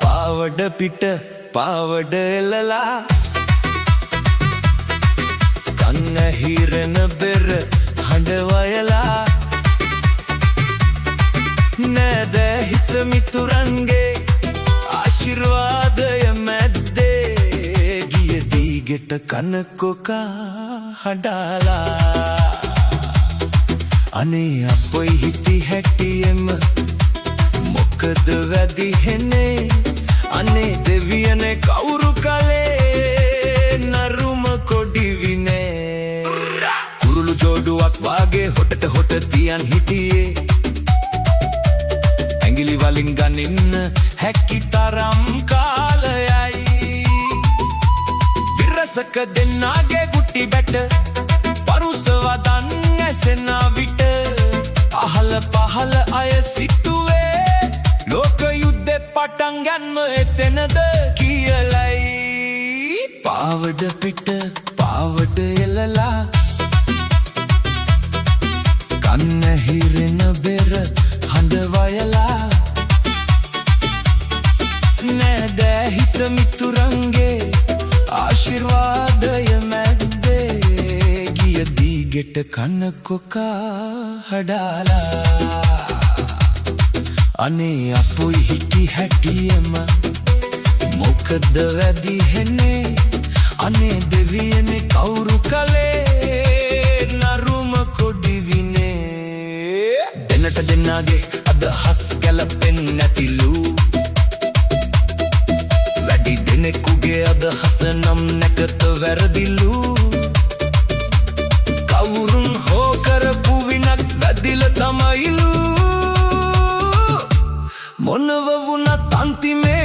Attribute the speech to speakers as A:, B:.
A: පාවඩ පිට පාවඩ එලලා කන්න හිරෙන බෙර හඬ වයලා නෑද හිත මිතුරන්ගේ ආශිර්වාදය මැද්දේ ගිය දීගෙට කන කොකා හඬාලා අනේ අපොයි හිටි හැටියෙම මොකද වැදිහෙන්නේ අනේ දෙවියනේ කවුරු කලේ නරුම කොඩි විනේ කුරුළු ජෝඩුවක් වාගේ හොටට හොට තියන් හිටියේ ඇඟිලි වලින් ගනින්න හැකි තරම් කාලයයි විරසක දෙන්නාගේ ගුටි බැට පරුස වදන් ඇසෙන විට අහල පහල අය සිතුවේ ලෝක යුද්ධෙ පටන් ගන්ම එතනද කියලයි පාවඩ පිට පාවඩ එලලා කන්න හිරෙන බෙර හඬ වයලා නෑද හිත මිතුරන්ගේ ආශිර්වාදය මැද්දේ ගිය දීගෙට කන කොකා හඬාලා අනේ අපොයි හිටි හැටියෙම මොකද වැදිහෙන්නේ අනේ දෙවියනේ කවුරු කලේ නරුම කොඩි විනේ දෙන්නට දෙන්නාගේ අදහස් ගැලපෙන්නේ නැතිලු වැඩි දෙනෙකුගේ අදහස නම් නැකත වැරදිලු කවුරුන් හෝ කරපු විනක් වැදිල තමයිලු මොනව වුණත් අන්තිමේ